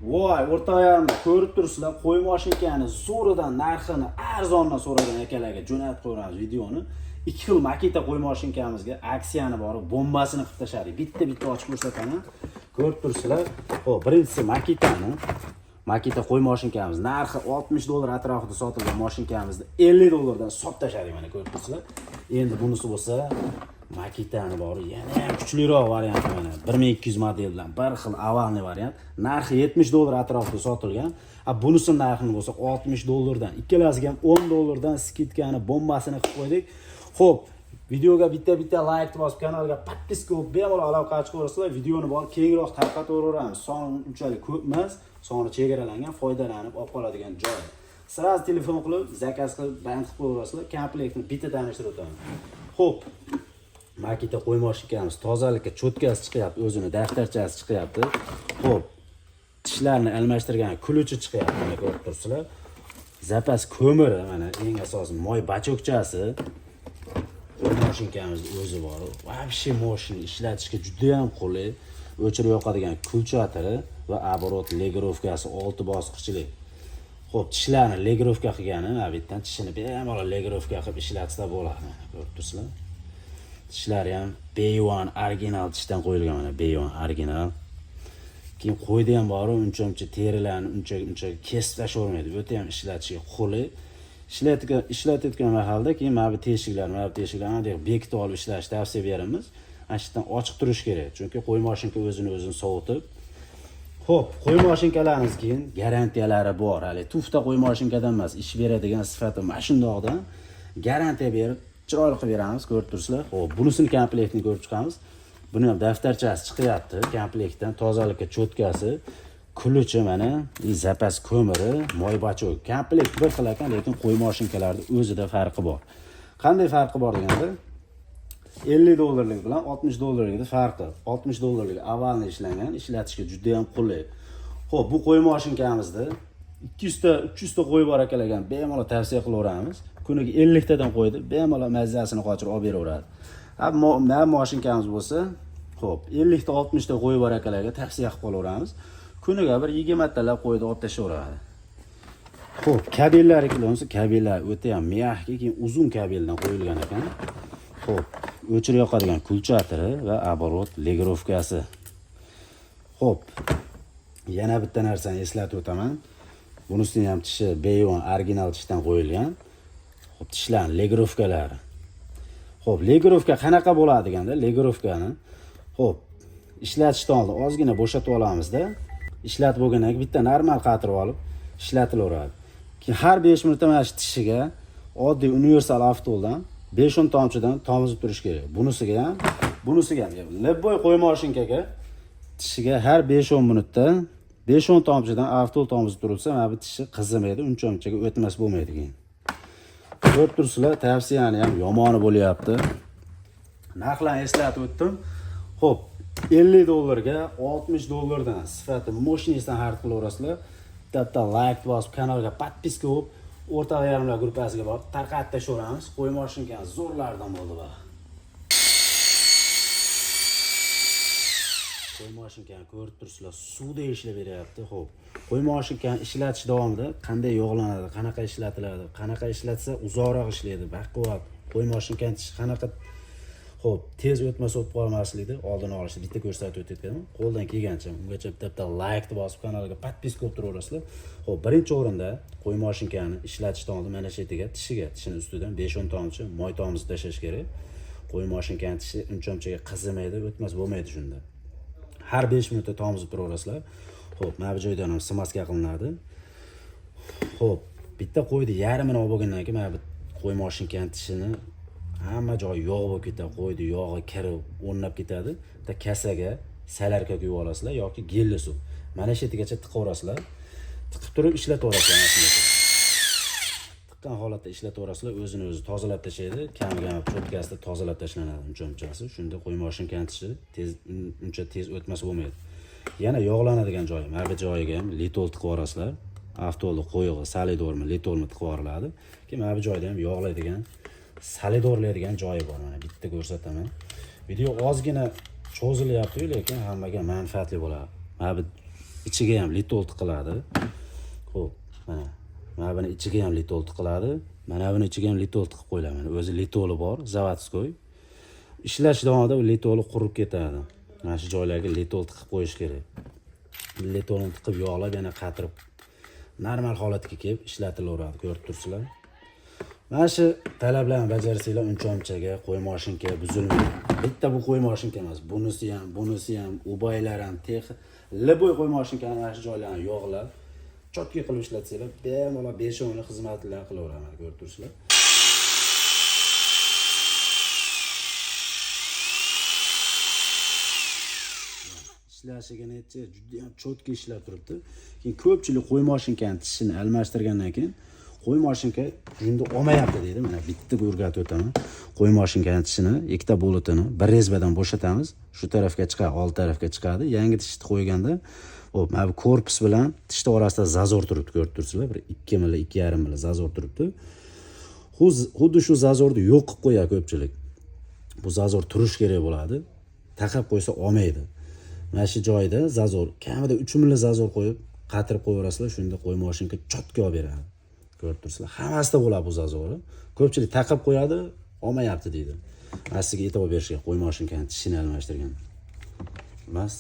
Voy, o'rtog'larimda ko'rib turibsizlar, qo'y mashinkani zo'ridan narxini arzondan so'ragan akalarga jo'natib qo'yamiz videoni. 2 xil makita qo'y mashinkamizga aksiyani borib, bombasini qilib tashladik. Bitta ochib ko'rsataman. Ko'rib turibsizlar. Xo'p, birinchisi makita qo'y mashinkamiz narxi $60 atrofida sotilgan mashinkamizni $50 sotib tashladik mana ko'rib turibsizlar. Endi bunisi bo'lsa makitani bor, yana ham kuchliroq varianti mana 1200 model bilan bir xil avalniy variant. Narxi $70 atrofida sotilgan. Bunisi narxini bo'lsa $60 dan, ikkalasiga ham $10 dan skidkani bombasini qilib qo'ydik. Xo'p, videoga bitta like bosib, kanalga podpiska qilib, bemalol aloqa chiqaverasizlar. Videoni bor kengroq tarqataveramiz. Soni unchalik ko'p emas, soni chegaralangan, foydalanib olib qoladigan joy. Sraz telefon qilib, zakaz qilib, band qilib qo'yaverasizlar. Komplektni bitta tanishtirib o'taman. Xo'p, makita qo'y mashinkamiz tozalikka cho'tkasi chiqyapti, o'zini daftarchasi chiqyapti. Xo'p, tishlarni almashtirgan kuluchi chiqyapti, mana ko'rib turibsizlar. Zapas ko'miri, mana eng asosiy moy bachokchasi. Qo'y mashinkamizning o'zi bor. Вообще mashina ishlatishga juda ham qulay. O'chirib yoqadigan kulchatiri va оборот legirovkasi 6 bosqichli. Xo'p, tishlarni legirovka qilgani, bittan tishini bemalol legirovka qilib ishlatsa bo'ladi, mana ko'rib turibsizlar. Tishlari ham B1 original tishdan qo'yilgan, mana B1 original. Keyin qo'ydi ham bor, uncha terilarni uncha kesib tashlavermaydi. O'ta ham ishlatishga qulay. Ishlatayotgan mahalda keyin mana bu teshiklarni bekitib olib ishlashni tavsiya beramiz. Ashitdan ochiq turish kerak, chunki qo'y mashinka o'zini sovutib. Xo'p, qo'y mashinkalarimiz keyin garantiyalari bor. Hali tufta qo'y mashinkadan emas, ish beradigan sifati mana shundoqdan garantiya berib chiroyli qilib beramiz, ko'rib turibsizlar. Xo'p, bunisini komplektini ko'rib chiqamiz. Buni ham daftarchasi chiqyapti, komplektdan tozalikka cho'tkasi, kuluchi mana, zapas ko'miri, moy bachok. Komplekt bir xil ekan, lekin qo'y mashinkalarida o'zida farqi bor. Qanday farqi bor deganda, $50 bilan $60 farqi. $60 avalni ishlangan, ishlatishga juda ham qulay. Xo'p, bu qo'y mashinkamizda 200 ta qo'y bor ekan, bemalol tavsiya qilaveramiz. Kuniga 50 tadan qo'ydi, bemalol mazzasini qochirib olib beraveradi. Mana mashinkamiz bo'lsa, xo'p, 50 ta 60 ta qo'y bor ekanlarga tavsiya qilib qolaveramiz. Kuniga bir 20 talab qo'ydi olib tashaveradi. Xo'p, kabellari bo'lsa, kabellar o'ta ham miyahki, keyin uzun kabeldan qo'yilgan ekan. Xo'p, o'chirib yoqadigan kulchatiri va оборот legirovkasi. Xo'p, yana bitta narsani eslatib o'taman. Bunisining ham tishi B1 original tishdan qo'yilgan. Xo'p, tishlarning legirovkalari. Xo'p, legirovka qanaqa bo'ladi deganda, legirovkani xo'p, ishlatishdan oldin ozgina bo'shatib olamizda, ishlatib bo'lgandan keyin bitta normal qatirib olib ishlatilaveradi. Keyin har 5 minutda mana shu tishiga oddiy universal avtoldan 5-10 tomchidan tomizib turish kerak. Bunisiga ham Lebboy qo'y mashinkaga tishiga har 5-10 minutda 5-10 tomchidan avtol tomizib turilsa, mana bu tishi qizimaydi, uncha-munchaga o'tmas bo'lmaydi keyin. Ko'rib turibsizlar, tavsiyani ham yomoni bo'lyapti. Narxlarni eslatib o'tdim. Xo'p, $50 ga $60 dan sifati mashinasidan xarid qilaverasizlar. Bitta like bosib, kanalga podpiska qilib, o'rtoqlarimlar gruppasiga borib tarqatib tashaveramiz. Qo'y mashinkamiz zo'rlardan bo'ldi bu. Qo'y mashinkani ko'rib turibsizlar, suvda ishlab beryapti. Xo'p, qo'y mashinkani ishlatish davomida qanday yog'lanadi, qanaqa ishlatiladi, qanaqa ishlatsa uzoqroq ishlaydi, baquvvat. Qo'y mashinkani tishi qanaqa xo'p, tez o'tmas o'tib qolmaslikni oldini olishni bitta ko'rsatib o'tayotganim. Qo'ldan kelgancha ungacha bitta like bosib, kanalga podpiska qilib turaverasizlar. Xo'p, birinchi o'rinda qo'y mashinkani ishlatishdan oldin mana shu yetiga, tishini ustidan 5-10 tomchi moy tomizib tashlash kerak. Qo'y mashinkani tishi uncha-munchaga qizimaydi, o'tmas bo'lmaydi shunda. Har 5 minutda tomizib turaverasizlar. Xo'p, mana bu joydan ham smaska qilinadi. Xo'p, bitta qo'yni yarmini olib bo'lgandan keyin mana bu qo'y mashinkani tishini hamma joyi yog' bo'lib ketadi, qo'yni yog'i kirib, o'rnab ketadi. Bitta kasaga salarka quyib olasizlar yoki gelli suv. Mana shu yergacha tiqaverasizlar. Tiqib turib ishlataverasizlar mana shunday. Tiqqan holatda ishlataverasizlar, o'zini o'zi tozalab tashlaydi. Kamgam cho'tkasida tozalab tashlanadi uncha-munchasi. Shunda qo'y mashinkani tishi uncha tez o'tmas bo'lmaydi. Yana yog'lanadigan joyi, mana bu joyiga ham litol tiqib olasizlar. Avtolni qo'yig'i, salidormi, litolmi tiqib oriladi. Keyin mana bu joyda ham yog'laydigan salidorlaydigan joyi bor, mana bitta ko'rsataman. Video ozgina cho'zilyapti, lekin hammaga manfaatli bo'ladi. Mana bu ichiga ham litol tiqiladi. Xo'p, mana buni ichiga ham litol tiqiladi. Mana buni ichiga ham litol tiqib qo'yiladi. Mana o'zi litoli bor, zavodskoy. Ishlash davomida bu litoli qurib ketadi. Mana shu joylarga litol tiqib qo'yish kerak. Litolni tiqib yog'lab yana qatirib normal holatga kelib ishlatilaveradi, ko'rib turibsizlar. Mana shu talablarni bajarsanglar uncha-munchaga qo'y mashinka buzilmaydi. Bitta bu qo'y mashinka emas, bunisi ham, ubaylar ham, liboy qo'y mashinkani mana shu joylarni yog'lab, chotki qilib ishlatsanglar, bemalol 5-10 yil xizmatlar qilaveradi, ko'rib turibsizlar. Ishlashiga necha juda ham chotki ishlab turibdi. Keyin ko'pchilik qo'y mashinkani tishini almashtirgandan keyin qo'y mashinka junda olmayapti deydi. Mana bitta o'rgatib o'taman. Qo'y mashinkani tishini, ikkita bo'litini bir rezbadan bo'shatamiz. Shu tarafga chiqadi, old tarafga chiqadi. Yangi tishni qo'yganda, hop, mana bu korpus bilan tishni orasida zazor turibdi, ko'rib turibsizlar. Bir 2 mm, 2,5 mm zazor turibdi. Xuddi shu zazorni yo'q qilib qo'yadi ko'pchilik. Bu zazor turish kerak bo'ladi. Taqab qo'ysa olmaydi. Mana shu joyda zazor, kamida 3 mm zazor qo'yib, qatirib qo'yaverasizlar, shunda qo'y mashinka chotga olib beradi. Ko'rib turibsizlar. Hammasida bo'ladi bu zazori. Ko'pchilik taqib qo'yadi, olmayapti deydi. Asliga e'tibor berishga qo'y mashinkani tishini almashtirgan. Bas.